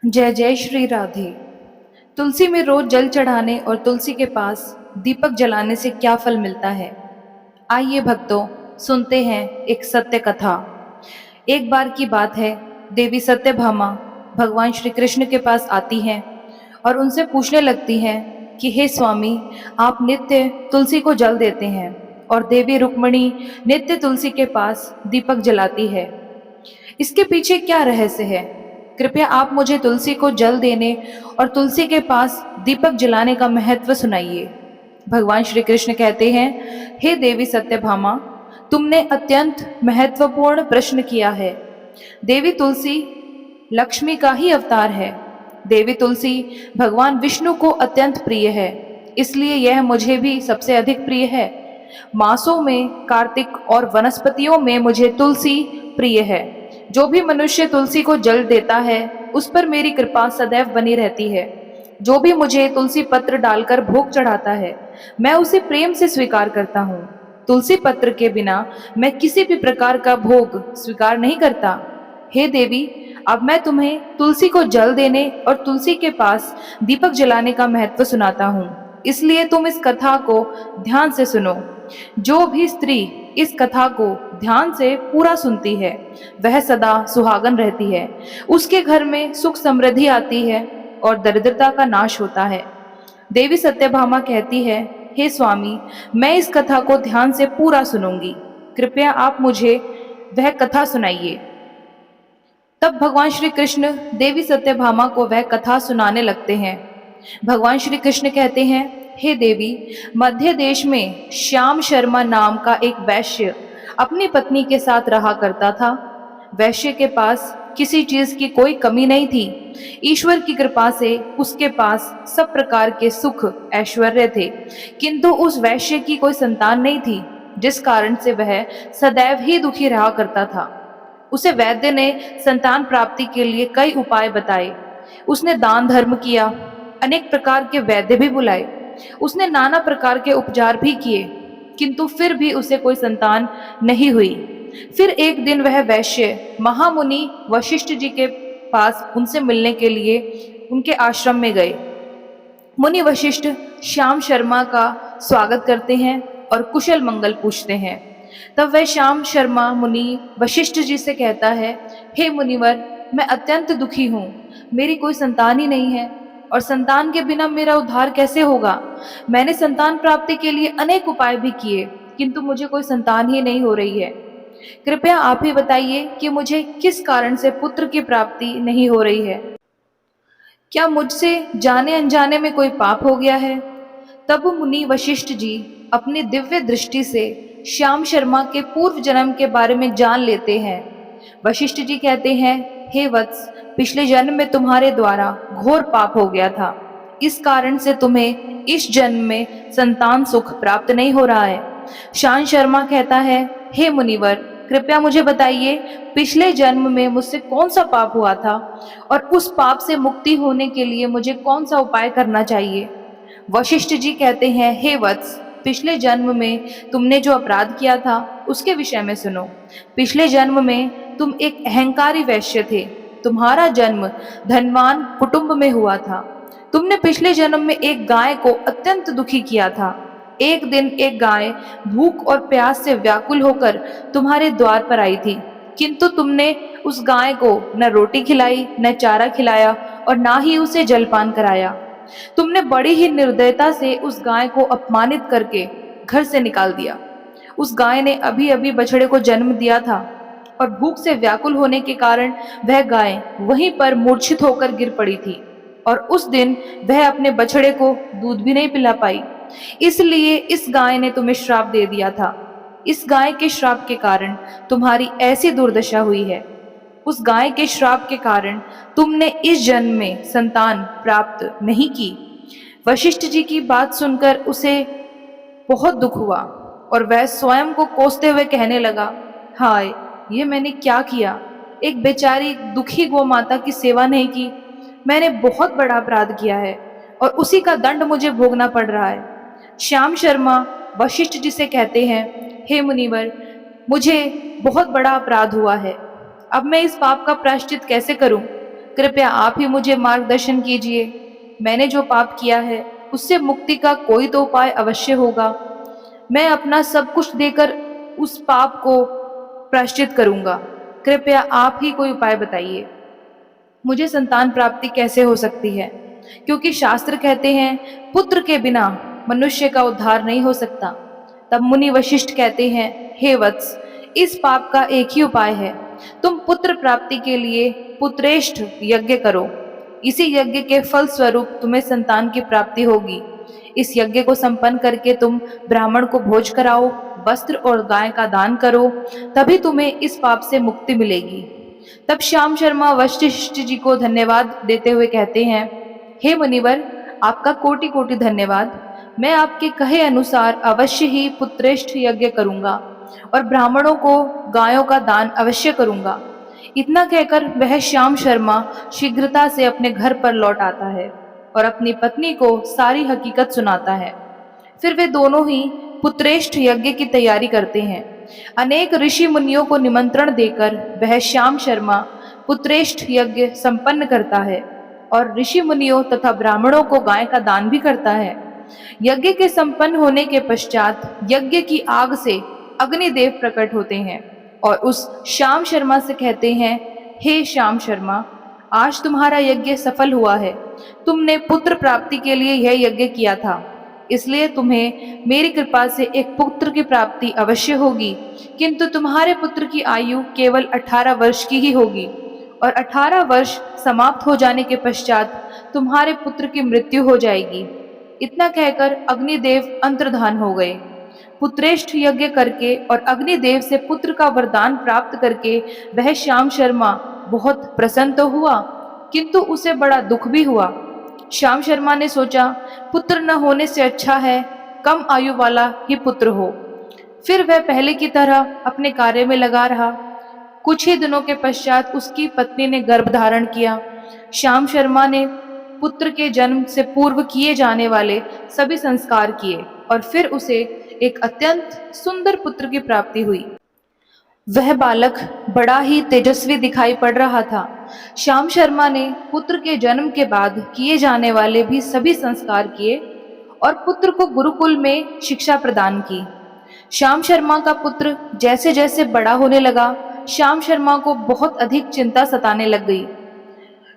जय जय श्री राधे। तुलसी में रोज जल चढ़ाने और तुलसी के पास दीपक जलाने से क्या फल मिलता है? आइए भक्तों, सुनते हैं एक सत्य कथा। एक बार की बात है, देवी सत्यभामा भगवान श्री कृष्ण के पास आती हैं और उनसे पूछने लगती हैं कि हे स्वामी, आप नित्य तुलसी को जल देते हैं और देवी रुक्मणी नित्य तुलसी के पास दीपक जलाती है। इसके पीछे क्या रहस्य है? कृपया आप मुझे तुलसी को जल देने और तुलसी के पास दीपक जलाने का महत्व सुनाइए। भगवान श्री कृष्ण कहते हैं, हे देवी सत्यभामा, तुमने अत्यंत महत्वपूर्ण प्रश्न किया है। देवी तुलसी लक्ष्मी का ही अवतार है। देवी तुलसी भगवान विष्णु को अत्यंत प्रिय है, इसलिए यह मुझे भी सबसे अधिक प्रिय है। मासों में कार्तिक और वनस्पतियों में मुझे तुलसी प्रिय है। जो भी मनुष्य तुलसी को जल देता है, उस पर मेरी कृपा सदैव बनी रहती है। जो भी मुझे तुलसी पत्र डालकर भोग चढ़ाता है, मैं उसे प्रेम से स्वीकार करता हूँ। तुलसी पत्र के बिना मैं किसी भी प्रकार का भोग स्वीकार नहीं करता। हे देवी, अब मैं तुम्हें तुलसी को जल देने और तुलसी के पास दीपक जलाने का महत्व सुनाता हूँ, इसलिए तुम इस कथा को ध्यान से सुनो। जो भी स्त्री इस कथा को ध्यान से पूरा सुनती है, वह सदा सुहागन रहती है। उसके घर में सुख समृद्धि आती है और दरिद्रता का नाश होता है। देवी सत्यभामा कहती है, हे स्वामी, मैं इस कथा को ध्यान से पूरा सुनूंगी। कृपया आप मुझे वह कथा सुनाइए। तब भगवान श्री कृष्ण देवी सत्यभामा को वह कथा सुनाने लगते हैं। भगवान श्री कृष्ण कहते हैं, हे देवी, मध्य देश में श्याम शर्मा नाम का एक वैश्य अपनी पत्नी के साथ रहा करता था। वैश्य के पास किसी चीज की कोई कमी नहीं थी। ईश्वर की कृपा से उसके पास सब प्रकार के सुख ऐश्वर्य थे, किंतु उस वैश्य की कोई संतान नहीं थी, जिस कारण से वह सदैव ही दुखी रहा करता था। उसे वैद्य ने संतान प्राप्ति के लिए कई उपाय बताए। उसने दान धर्म किया, अनेक प्रकार के वैद्य भी बुलाए, उसने नाना प्रकार के उपचार भी किए, किंतु फिर भी उसे कोई संतान नहीं हुई। फिर एक दिन वह वैश्य महामुनि वशिष्ठ जी के पास उनसे मिलने के लिए उनके आश्रम में गए। मुनि वशिष्ठ श्याम शर्मा का स्वागत करते हैं और कुशल मंगल पूछते हैं। तब वह श्याम शर्मा मुनि वशिष्ठ जी से कहता है, हे मुनिवर, मैं अत्यंत दुखी हूँ। मेरी कोई संतान ही नहीं है और संतान के बिना मेरा उद्धार कैसे होगा? मैंने संतान प्राप्ति के लिए अनेक उपाय भी किए, किंतु मुझे कोई संतान ही नहीं हो रही है। कृपया आप ही बताइए कि मुझे किस कारण से पुत्र की प्राप्ति नहीं हो रही है। क्या मुझसे जाने अनजाने में कोई पाप हो गया है? तब मुनि वशिष्ठ जी अपनी दिव्य दृष्टि से श्याम शर्मा के पूर्व जन्म के बारे में जान लेते हैं। वशिष्ठ जी कहते हैं, हे वत्स, पिछले जन्म में तुम्हारे द्वारा घोर पाप हो गया था। इस कारण से तुम्हें इस जन्म में संतान सुख प्राप्त नहीं हो रहा है। श्याम शर्मा कहता है, हे मुनिवर, कृपया मुझे बताइए, पिछले जन्म में मुझसे कौन सा पाप हुआ था और उस पाप से मुक्ति होने के लिए मुझे कौन सा उपाय करना चाहिए। वशिष्ठ जी कहते हैं, हे वत्स, पिछले जन्म में तुमने जो अपराध किया था उसके विषय में सुनो। पिछले जन्म में तुम एक अहंकारी वैश्य थे। तुम्हारा जन्म धनवान कुटुंब में हुआ था। तुमने पिछले जन्म में एक गाय को अत्यंत दुखी किया था। एक दिन एक गाय भूख और प्यास से व्याकुल होकर तुम्हारे द्वार पर आई थी, किंतु तुमने उस गाय को न रोटी खिलाई, न चारा खिलाया और ना ही उसे जलपान कराया। तुमने बड़ी ही निर्दयता से उस गाय को अपमानित करके घर से निकाल दिया। उस गाय ने अभी अभी बछड़े को जन्म दिया था और भूख से व्याकुल होने के कारण वह गाय वहीं पर मूर्छित होकर गिर पड़ी थी और उस दिन वह अपने बछड़े को दूध भी नहीं पिला पाई। इसलिए इस गाय ने तुम्हें श्राप दे दिया था। इस गाय के श्राप के कारण तुम्हारी ऐसी दुर्दशा हुई है। उस गाय के श्राप के कारण तुमने इस जन्म में संतान प्राप्त नहीं की। वशिष्ठ जी की बात सुनकर उसे बहुत दुख हुआ और वह स्वयं को कोसते हुए कहने लगा, हाय, ये मैंने क्या किया? एक बेचारी दुखी गौ माता की सेवा नहीं की। मैंने बहुत बड़ा अपराध किया है और उसी का दंड मुझे भोगना पड़ रहा है। श्याम शर्मा वशिष्ठ जी से कहते हैं, हे मुनिवर, मुझे बहुत बड़ा अपराध हुआ है। अब मैं इस पाप का प्रायश्चित कैसे करूं? कृपया आप ही मुझे मार्गदर्शन कीजिए। मैंने जो पाप किया है उससे मुक्ति का कोई तो उपाय अवश्य होगा। मैं अपना सब कुछ देकर उस पाप को प्रायश्चित करूंगा। कृपया आप ही कोई उपाय बताइए। मुझे संतान प्राप्ति कैसे हो सकती है? क्योंकि शास्त्र कहते हैं पुत्र के बिना मनुष्य का उद्धार नहीं हो सकता। तब मुनि वशिष्ठ कहते हैं, हे वत्स, इस पाप का एक ही उपाय है। तुम पुत्र प्राप्ति के लिए पुत्रेष्ठ यज्ञ करो। इसी यज्ञ के फल स्वरूप तुम्हें संतान की प्राप्ति होगी। इस यज्ञ को संपन्न करके तुम ब्राह्मण को भोज कराओ, वस्त्र और गाय का दान करो, तभी तुम्हें इस पाप से मुक्ति मिलेगी। तब श्याम शर्मा वशिष्ठ जी को धन्यवाद देते हुए कहते हैं, हे मुनिवर, आपका कोटि कोटि धन्यवाद। मैं आपके कहे अनुसार अवश्य ही पुत्रेष्ठ यज्ञ करूंगा और ब्राह्मणों को गायों का दान अवश्य करूंगा। इतना कहकर वह श्याम शर्मा शीघ्रता से अपने घर पर लौट आता है और अपनी पत्नी को सारी हकीकत सुनाता है। फिर वे दोनों ही पुत्रेष्ठ यज्ञ की तैयारी करते हैं। अनेक ऋषि मुनियों को निमंत्रण देकर वह श्याम शर्मा पुत्रेष्ठ यज्ञ संपन्न करता है और ऋषि मुनियों तथा ब्राह्मणों को गाय का दान भी करता है। यज्ञ के संपन्न होने के पश्चात यज्ञ की आग से अग्निदेव प्रकट होते हैं और उस श्याम शर्मा से कहते हैं, हे श्याम शर्मा, आज तुम्हारा यज्ञ सफल हुआ है। तुमने पुत्र प्राप्ति के लिए यह यज्ञ किया था, इसलिए तुम्हें मेरी कृपा से एक पुत्र की प्राप्ति अवश्य होगी। किंतु तुम्हारे पुत्र की आयु केवल 18 वर्ष की ही होगी और 18 वर्ष समाप्त हो जाने के पश्चात तुम्हारे पुत्र की मृत्यु हो जाएगी। इतना कहकर अग्निदेव अंतर्धान हो गए। पुत्रेष्ठ यज्ञ करके और अग्निदेव से पुत्र का वरदान प्राप्त करके वह श्याम शर्मा बहुत प्रसन्न तो हुआ, किंतु उसे बड़ा दुख भी हुआ। श्याम शर्मा ने सोचा, पुत्र न होने से अच्छा है कम आयु वाला ही पुत्र हो। फिर वह पहले की तरह अपने कार्य में लगा रहा। कुछ ही दिनों के पश्चात उसकी पत्नी ने गर्भ धारण किया। श्याम शर्मा ने पुत्र के जन्म से पूर्व किए जाने वाले सभी संस्कार किए और फिर उसे एक अत्यंत सुंदर पुत्र की प्राप्ति हुई। वह बालक बड़ा ही तेजस्वी दिखाई पड़ रहा था। श्याम शर्मा ने पुत्र के जन्म के बाद किए जाने वाले भी सभी संस्कार किए और पुत्र को गुरुकुल में शिक्षा प्रदान की। श्याम शर्मा का पुत्र जैसे जैसे बड़ा होने लगा, श्याम शर्मा को बहुत अधिक चिंता सताने लग गई।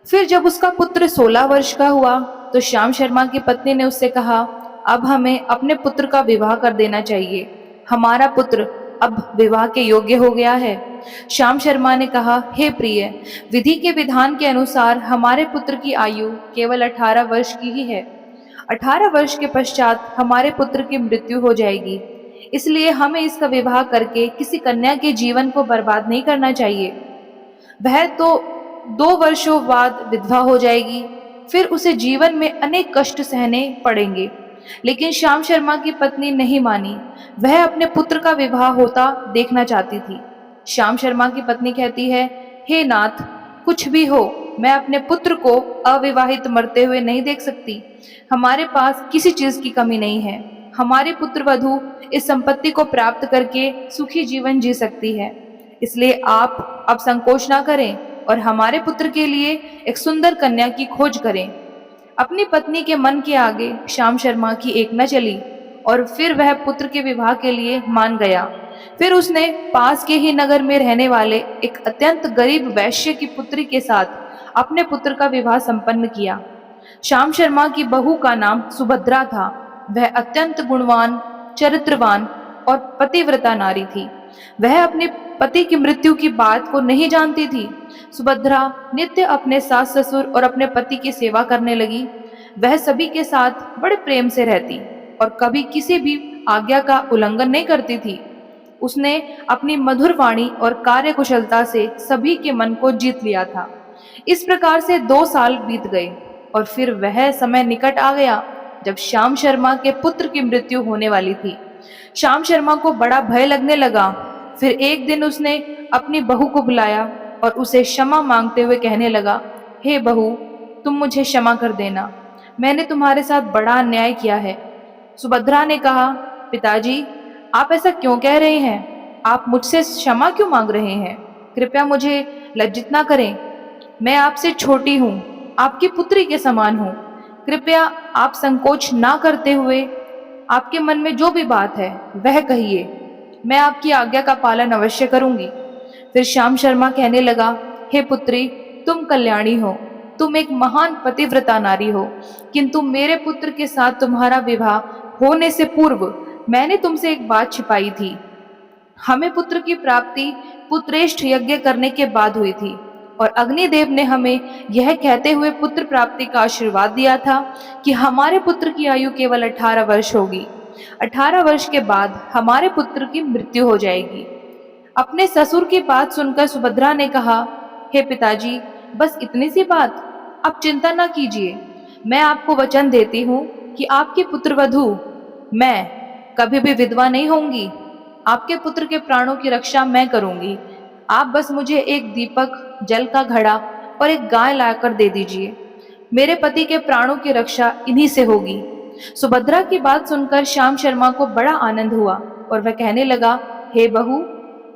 फिर जब उसका पुत्र 16 वर्ष का हुआ तो श्याम शर्मा की पत्नी ने उससे कहा, अब हमें अपने पुत्र का विवाह कर देना चाहिए। हमारा पुत्र अब विवाह के योग्य हो गया है। श्याम शर्मा ने कहा, हे प्रिय, विधि के विधान के अनुसार हमारे पुत्र की आयु केवल 18 वर्ष की ही है। 18 वर्ष के पश्चात हमारे पुत्र की मृत्यु हो जाएगी, इसलिए हमें इसका विवाह करके किसी कन्या के जीवन को बर्बाद नहीं करना चाहिए। वह तो 2 वर्षों बाद विधवा हो जाएगी, फिर उसे जीवन में अनेक कष्ट सहने पड़ेंगे। लेकिन श्याम शर्मा की पत्नी नहीं मानी। वह अपने पुत्र का विवाह होता देखना चाहती थी। श्याम शर्मा की पत्नी कहती है, हे नाथ, कुछ भी हो, मैं अपने पुत्र को अविवाहित मरते हुए नहीं देख सकती। हमारे पास किसी चीज की कमी नहीं है। हमारी पुत्र वधू इस संपत्ति को प्राप्त करके सुखी जीवन जी सकती है। इसलिए आप अब संकोच ना करें और हमारे पुत्र के लिए एक सुंदर कन्या की खोज करें। अपनी पत्नी के मन के आगे श्याम शर्मा की एक न चली और फिर वह पुत्र के विवाह के लिए मान गया। फिर उसने पास के ही नगर में रहने वाले एक अत्यंत गरीब वैश्य की पुत्री के साथ अपने पुत्र का विवाह संपन्न किया। श्याम शर्मा की बहू का नाम सुभद्रा था। वह अत्यंत गुणवान, चरित्रवान और पतिव्रता नारी थी। वह अपने पति की मृत्यु की बात को नहीं जानती थी। सुभद्रा नित्य अपने सास ससुर और अपने पति की सेवा करने लगी। वह सभी के साथ बड़े प्रेम से रहती और कभी किसी भी आज्ञा का उल्लंघन नहीं करती थी। उसने अपनी मधुर वाणी और कार्यकुशलता से सभी के मन को जीत लिया था। इस प्रकार से 2 साल बीत गए और फिर वह समय निकट आ गया जब श्याम शर्मा के पुत्र की मृत्यु होने वाली थी। श्याम शर्मा को बड़ा भय लगने लगा। फिर एक दिन उसने अपनी बहू को बुलाया और उसे क्षमा मांगते हुए कहने लगा, हे बहू, तुम मुझे क्षमा कर देना। मैंने तुम्हारे साथ बड़ा अन्याय किया है। सुभद्रा ने कहा, पिताजी, आप ऐसा क्यों कह रहे हैं? आप मुझसे क्षमा क्यों मांग रहे हैं? कृपया मुझे लज्जित ना करें। मैं आपसे छोटी हूँ, आपकी पुत्री के समान हूँ। कृपया आप संकोच ना करते हुए आपके मन में जो भी बात है वह कहिए। मैं आपकी आज्ञा का पालन अवश्य करूंगी। फिर श्याम शर्मा कहने लगा, हे पुत्री, तुम कल्याणी हो, तुम एक महान पतिव्रता नारी हो, किंतु मेरे पुत्र के साथ तुम्हारा विवाह होने से पूर्व मैंने तुमसे एक बात छिपाई थी। हमें पुत्र की प्राप्ति पुत्रेष्ठ यज्ञ करने के बाद हुई थी, और अग्निदेव ने हमें यह कहते हुए पुत्र प्राप्ति का आशीर्वाद दिया था कि हमारे पुत्र की आयु केवल 18 वर्ष होगी। 18 वर्ष के बाद हमारे पुत्र की मृत्यु हो जाएगी। अपने ससुर की बात सुनकर सुभद्रा ने कहा, हे पिताजी, बस इतनी सी बात, आप चिंता ना कीजिए। मैं आपको वचन देती हूँ कि आपकी पुत्रवधू मैं कभी भी विधवा नहीं होंगी। आपके पुत्र के प्राणों की रक्षा मैं करूंगी। आप बस मुझे एक दीपक, जल का घड़ा और एक गाय लाकर दे दीजिए। मेरे पति के प्राणों की रक्षा इन्हीं से होगी। सुभद्रा की बात सुनकर श्याम शर्मा को बड़ा आनंद हुआ और वह कहने लगा, हे बहू,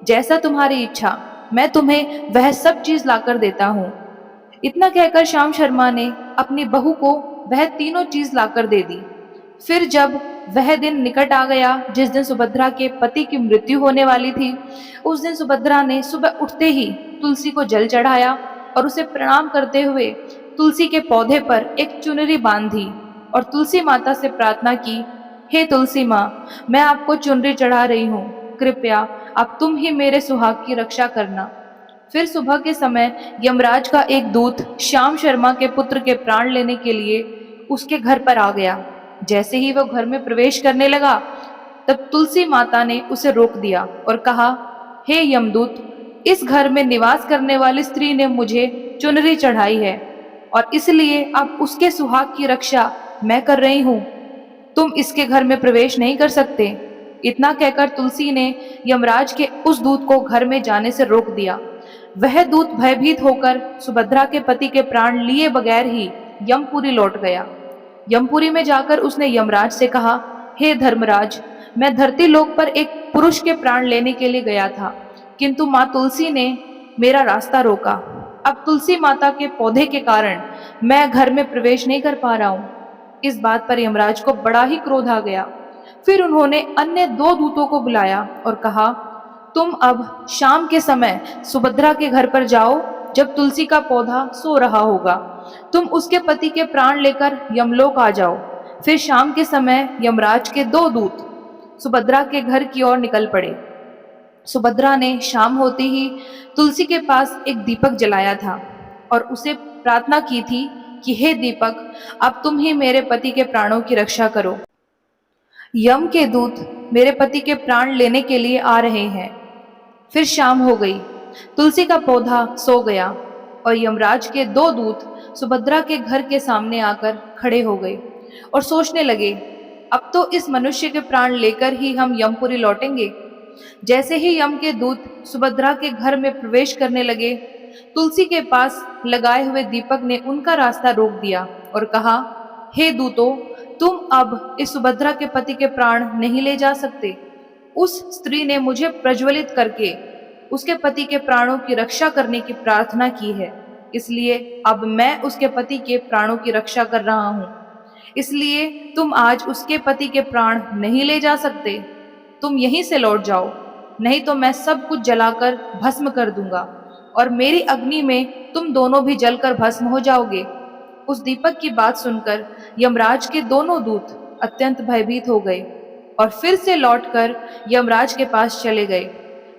जैसा तुम्हारी इच्छा, मैं तुम्हें वह सब चीज लाकर देता हूँ। इतना कहकर श्याम शर्मा ने अपनी बहू को वह तीनों चीज लाकर दे दी। फिर जब वह दिन निकट आ गया जिस दिन सुभद्रा के पति की मृत्यु होने वाली थी, उस दिन सुभद्रा ने सुबह उठते ही तुलसी को जल चढ़ाया और उसे प्रणाम करते हुए तुलसी के पौधे पर एक चुनरी बांधी और तुलसी माता से प्रार्थना की, हे तुलसी माँ, मैं आपको चुनरी चढ़ा रही हूँ, कृपया अब तुम ही मेरे सुहाग की रक्षा करना। फिर सुबह के समय यमराज का एक दूत श्याम शर्मा के पुत्र के प्राण लेने के लिए उसके घर पर आ गया। जैसे ही वह घर में प्रवेश करने लगा, तब तुलसी माता ने उसे रोक दिया और कहा, हे यमदूत, इस घर में निवास करने वाली स्त्री ने मुझे चुनरी चढ़ाई है और इसलिए अब उसके सुहाग की रक्षा मैं कर रही हूँ। तुम इसके घर में प्रवेश नहीं कर सकते। इतना कहकर तुलसी ने यमराज के उस दूत को घर में जाने से रोक दिया। वह दूत भयभीत होकर सुभद्रा के पति के प्राण लिए बगैर ही यमपुरी लौट गया। यमपुरी में जाकर उसने यमराज से कहा, हे धर्मराज, मैं धरती लोक पर एक पुरुष के प्राण लेने के लिए गया था, किंतु माँ तुलसी ने मेरा रास्ता रोका। अब तुलसी माता के पौधे के कारण मैं घर में प्रवेश नहीं कर पा रहा हूँ। इस बात पर यमराज को बड़ा ही क्रोध आ गया। फिर उन्होंने अन्य 2 दूतों को बुलाया और कहा, तुम अब शाम के समय सुभद्रा के घर पर जाओ, जब तुलसी का पौधा सो रहा होगा। तुम उसके पति के प्राण लेकर यमलोक आ जाओ। फिर शाम के समय यमराज के 2 दूत सुभद्रा के घर की ओर निकल पड़े। सुभद्रा ने शाम होते ही तुलसी के पास एक दीपक जलाया था और उसे प्रार्थना की थी कि हे दीपक, अब तुम ही मेरे पति के प्राणों की रक्षा करो। यम के दूत मेरे पति के प्राण लेने के लिए आ रहे हैं। फिर शाम हो गई, तुलसी का पौधा सो गया और यमराज के 2 दूत सुभद्रा के घर के सामने आकर खड़े हो गए और सोचने लगे, अब तो इस मनुष्य के प्राण लेकर ही हम यमपुरी लौटेंगे। जैसे ही यम के दूत सुभद्रा के घर में प्रवेश करने लगे, तुलसी के पास लगाए हुए दीपक ने उनका रास्ता रोक दिया और कहा, हे दूतों, तुम अब इस सुभद्रा के पति के प्राण नहीं ले जा सकते। उस स्त्री ने मुझे प्रज्वलित करके उसके पति के प्राणों की रक्षा करने की प्रार्थना की है, इसलिए अब मैं उसके पति के प्राणों की रक्षा कर रहा हूँ। इसलिए तुम आज उसके पति के प्राण नहीं ले जा सकते। तुम यहीं से लौट जाओ, नहीं तो मैं सब कुछ जलाकर भस्म कर दूंगा और मेरी अग्नि में तुम दोनों भी जलकर भस्म हो जाओगे। उस दीपक की बात सुनकर यमराज के दोनों दूत अत्यंत भयभीत हो गए और फिर से लौटकर यमराज के पास चले गए।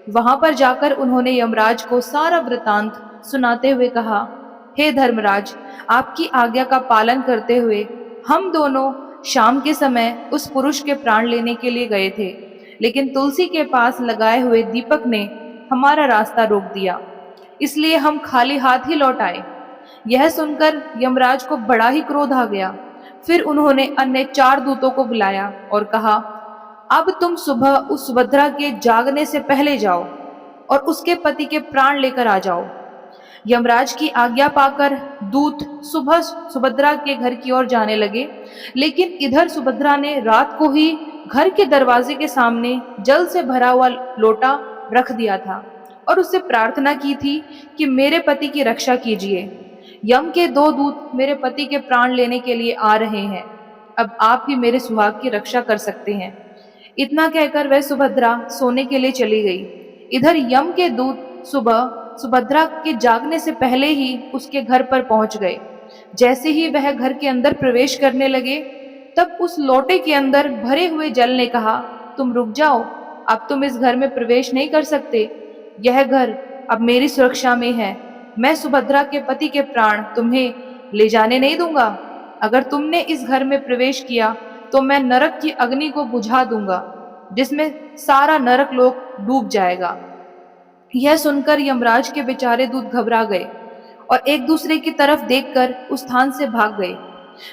वहां पर जाकर उन्होंने यमराज को सारा वृतांत सुनाते हुए कहा, हे धर्मराज, आपकी आज्ञा का पालन करते हुए हम दोनों शाम के समय उस पुरुष के प्राण लेने के लिए गए थे, लेकिन तुलसी के पास लगाए हुए दीपक ने हमारा रास्ता रोक दिया, इसलिए हम खाली हाथ ही लौट आए। यह सुनकर यमराज को बड़ा ही क्रोध आ गया। फिर उन्होंने अन्य 4 दूतों को बुलाया और कहा, अब तुम सुबह उस सुभद्रा के जागने से पहले जाओ और उसके पति के प्राण लेकर आ जाओ। यमराज की आज्ञा पाकर दूत सुबह सुभद्रा के घर की ओर जाने लगे, लेकिन इधर सुभद्रा ने रात को ही घर के दरवाजे के सामने जल से भरा हुआ लोटा रख दिया था और उससे प्रार्थना की थी कि मेरे पति की रक्षा कीजिए। यम के 2 दूत मेरे पति के प्राण लेने के लिए आ रहे हैं। अब आप ही मेरे सुहाग की रक्षा कर सकते हैं। इतना कहकर वह सुभद्रा सोने के लिए चली गई। इधर यम के दूत सुबह सुभद्रा के जागने से पहले ही उसके घर पर पहुंच गए। जैसे ही वह घर के अंदर प्रवेश करने लगे, तब उस लोटे के अंदर भरे हुए जल ने कहा, तुम रुक जाओ, अब तुम इस घर में प्रवेश नहीं कर सकते। यह घर अब मेरी सुरक्षा में है। मैं सुभद्रा के पति के प्राण तुम्हें ले जाने नहीं दूंगा। अगर तुमने इस घर में प्रवेश किया तो मैं नरक की अग्नि को बुझा दूंगा, जिसमें सारा नरक लोक डूब जाएगा। यह सुनकर यमराज के बेचारे दूत घबरा गए और एक दूसरे की तरफ देखकर उस स्थान से भाग गए।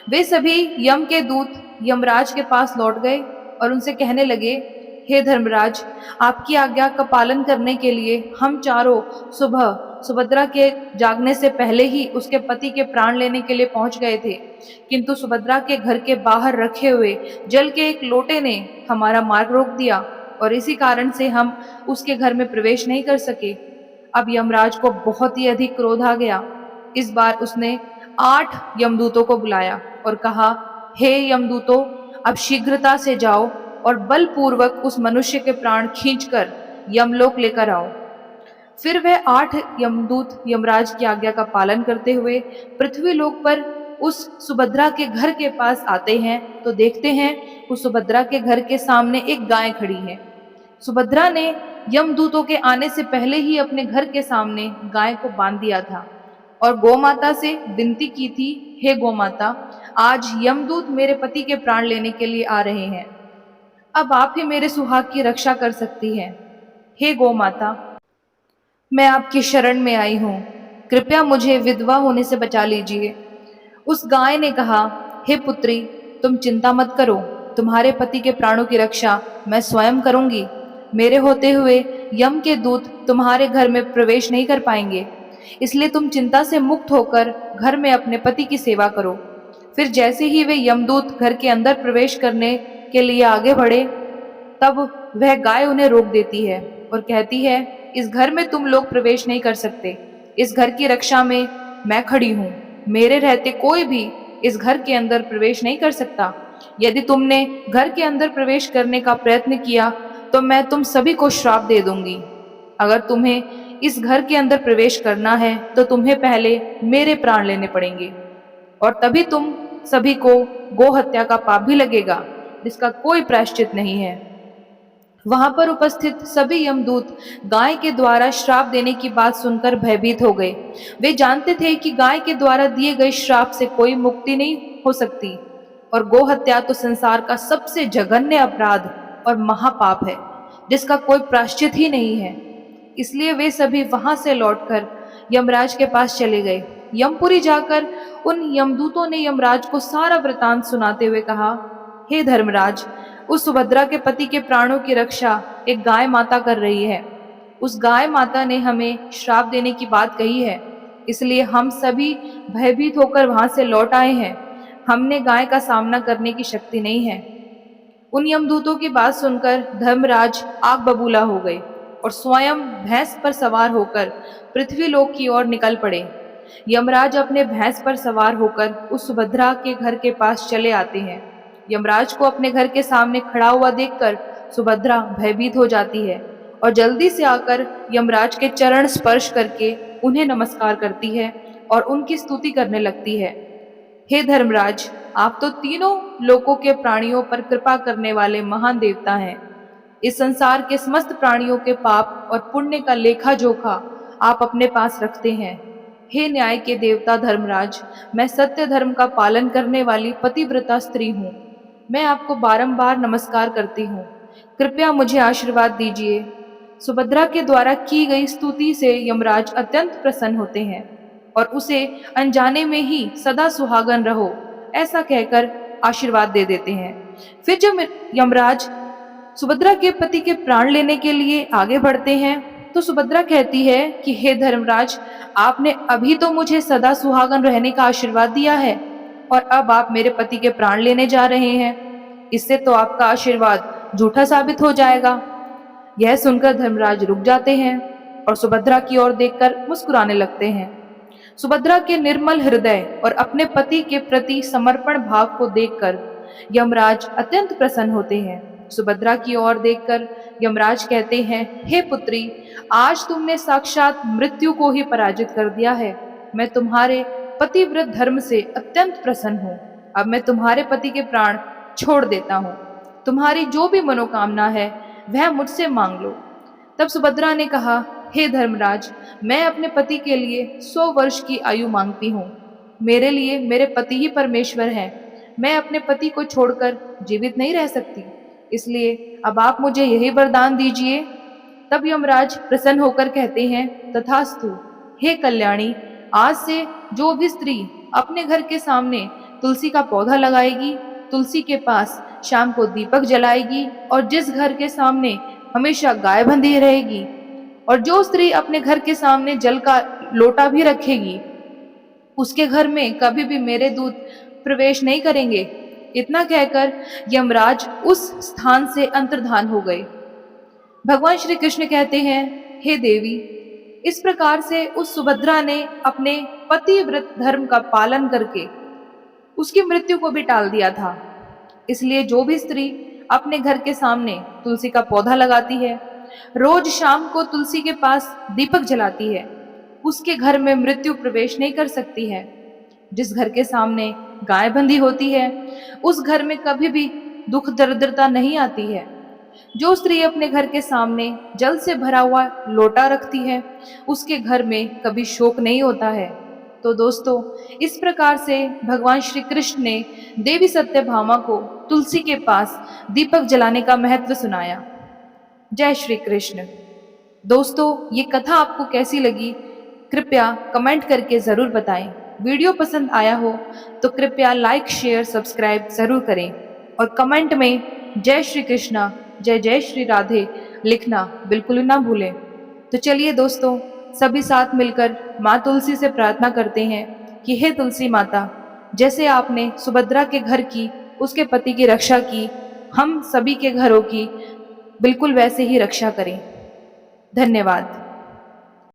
वे सभी यम के दूत यमराज के पास लौट गए और उनसे कहने लगे, हे धर्मराज, आपकी आज्ञा का पालन करने के लिए हम चारों सुबह सुभद्रा के जागने से पहले ही उसके पति के प्राण लेने के लिए पहुंच गए थे, किंतु सुभद्रा के घर के बाहर रखे हुए जल के एक लोटे ने हमारा मार्ग रोक दिया और इसी कारण से हम उसके घर में प्रवेश नहीं कर सके। अब यमराज को बहुत ही अधिक क्रोध आ गया। इस बार उसने 8 यमदूतों को बुलाया और कहा, हे यमदूतों, अब शीघ्रता से जाओ और बलपूर्वक उस मनुष्य के प्राण खींचकर यमलोक लेकर आओ। फिर वह 8 यमदूत यमराज की आज्ञा का पालन करते हुए पृथ्वी लोक पर उस सुभद्रा के घर के पास आते हैं तो देखते हैं उस सुभद्रा के घर के सामने एक गाय खड़ी है। सुभद्रा ने यमदूतों के आने से पहले ही अपने घर के सामने गाय को बांध दिया था और गोमाता से विनती की थी, हे गोमाता, आज यमदूत मेरे पति के प्राण लेने के लिए आ रहे हैं। अब आप ही मेरे सुहाग की रक्षा कर सकती हैं। हे गोमाता, मैं आपकी शरण में आई हूँ, कृपया मुझे विधवा होने से बचा लीजिए। उस गाय ने कहा, हे पुत्री, तुम चिंता मत करो, तुम्हारे पति के प्राणों की रक्षा मैं स्वयं करूंगी। मेरे होते हुए यम के दूत तुम्हारे घर में प्रवेश नहीं कर पाएंगे, इसलिए तुम चिंता से मुक्त होकर घर में अपने पति की सेवा करो। फिर जैसे ही वे यमदूत घर के अंदर प्रवेश करने के लिए आगे बढ़े, तब वह गाय उन्हें रोक देती है और कहती है, इस घर में तुम लोग प्रवेश नहीं कर सकते। इस घर की रक्षा में मैं खड़ी हूँ। मेरे रहते कोई भी इस घर के अंदर प्रवेश नहीं कर सकता। यदि तुमने घर के अंदर प्रवेश करने का प्रयत्न किया तो मैं तुम सभी को श्राप दे दूंगी। अगर तुम्हें इस घर के अंदर प्रवेश करना है तो तुम्हें पहले मेरे प्राण लेने पड़ेंगे और तभी तुम सभी को गो हत्या का पाप भी लगेगा, जिसका कोई प्रायश्चित नहीं है। वहां पर उपस्थित सभी यमदूत गाय के द्वारा श्राप देने की बात सुनकर भयभीत हो गए। वे जानते थे कि गाय के द्वारा दिए गए श्राप से कोई मुक्ति नहीं हो सकती और गो हत्या तो संसार का सबसे जघन्य अपराध और महापाप है, जिसका कोई प्रायश्चित ही नहीं है। इसलिए वे सभी वहां से लौटकर यमराज के पास चले गए। यमपुरी जाकर उन यमदूतों ने यमराज को सारा वृतांत सुनाते हुए कहा, हे धर्मराज, उस सुभद्रा के पति के प्राणों की रक्षा एक गाय माता कर रही है। उस गाय माता ने हमें श्राप देने की बात कही है, इसलिए हम सभी भयभीत होकर वहां से लौट आए हैं। हमने गाय का सामना करने की शक्ति नहीं है। उन यमदूतों की बात सुनकर धर्मराज आग बबूला हो गए और स्वयं भैंस पर सवार होकर पृथ्वी लोक की ओर निकल पड़े। यमराज अपने भैंस पर सवार होकर उस सुभद्रा के घर के पास चले आते हैं। यमराज को अपने घर के सामने खड़ा हुआ देखकर सुभद्रा भयभीत हो जाती है और जल्दी से आकर यमराज के चरण स्पर्श करके उन्हें नमस्कार करती है और उनकी स्तुति करने लगती है। हे धर्मराज, आप तो तीनों लोकों के प्राणियों पर कृपा करने वाले महान देवता हैं। इस संसार के समस्त प्राणियों के पाप और पुण्य का लेखा जोखा आप अपने पास रखते हैं। हे न्याय के देवता धर्मराज, मैं सत्य धर्म का पालन करने वाली पतिव्रता स्त्री हूँ। मैं आपको बारंबार नमस्कार करती हूँ, कृपया मुझे आशीर्वाद दीजिए। सुभद्रा के द्वारा की गई स्तुति से यमराज अत्यंत प्रसन्न होते हैं और उसे अनजाने में ही सदा सुहागन रहो ऐसा कहकर आशीर्वाद दे देते हैं। फिर जब यमराज सुभद्रा के पति के प्राण लेने के लिए आगे बढ़ते हैं तो सुभद्रा कहती है कि हे धर्मराज, आपने अभी तो मुझे सदा सुहागन रहने का आशीर्वाद दिया है और अब आप मेरे पति के प्राण लेने जा रहे हैं। इससे तो आपका आशीर्वाद झूठा साबित हो जाएगा। यह सुनकर धर्मराज रुक जाते हैं और सुभद्रा की ओर देखकर मुस्कुराने लगते हैं। सुभद्रा के निर्मल हृदय और अपने पति के प्रति समर्पण भाव को देखकर यमराज अत्यंत प्रसन्न होते हैं। सुभद्रा की ओर देखकर यमराज कहते हैं, हे पुत्री, आज तुमने साक्षात मृत्यु को ही पराजित कर दिया है। मैं तुम्हारे पतिव्रत धर्म से अत्यंत प्रसन्न हूँ। अब मैं तुम्हारे पति के प्राण छोड़ देता हूँ। तुम्हारी जो भी मनोकामना है वह मुझसे मांग लो। तब सुभद्रा ने कहा, हे धर्मराज, मैं अपने पति के लिए 100 वर्ष की आयु मांगती हूँ। मेरे लिए मेरे पति ही परमेश्वर हैं। मैं अपने पति को छोड़कर जीवित नहीं रह सकती, इसलिए अब आप मुझे यही वरदान दीजिए। तब यमराज प्रसन्न होकर कहते हैं, तथास्तु। हे कल्याणी, आज से जो भी स्त्री अपने घर के सामने तुलसी का पौधा लगाएगी, तुलसी के पास शाम को दीपक जलाएगी, और जिस घर के सामने हमेशा गाय बंधी रहेगी, और जो स्त्री अपने घर के सामने जल का लोटा भी रखेगी, उसके घर में कभी भी मेरे दूत प्रवेश नहीं करेंगे। इतना कहकर यमराज उस स्थान से अंतर्धान हो गए। भगवान श्री कृष्ण कहते हैं, हे देवी, इस प्रकार से उस सुभद्रा ने अपने पतिव्रत धर्म का पालन करके उसकी मृत्यु को भी टाल दिया था। इसलिए जो भी स्त्री अपने घर के सामने तुलसी का पौधा लगाती है, रोज शाम को तुलसी के पास दीपक जलाती है, उसके घर में मृत्यु प्रवेश नहीं कर सकती है। जिस घर के सामने गाय बंधी होती है, उस घर में कभी भी दुख दरिद्रता नहीं आती है। जो स्त्री अपने घर के सामने जल से भरा हुआ लोटा रखती है, उसके घर में कभी शोक नहीं होता है। तो दोस्तों, इस प्रकार से भगवान श्री कृष्ण ने देवी सत्यभामा को तुलसी के पास दीपक जलाने का महत्व सुनाया। जय श्री कृष्ण। दोस्तों, ये कथा आपको कैसी लगी, कृपया कमेंट करके ज़रूर बताएं। वीडियो पसंद आया हो तो कृपया लाइक, शेयर, सब्सक्राइब ज़रूर करें, और कमेंट में जय श्री कृष्णा, जय जय श्री राधे लिखना बिल्कुल ना भूलें। तो चलिए दोस्तों, सभी साथ मिलकर माँ तुलसी से प्रार्थना करते हैं कि हे तुलसी माता, जैसे आपने सुभद्रा के घर की, उसके पति की रक्षा की, हम सभी के घरों की बिल्कुल वैसे ही रक्षा करें। धन्यवाद।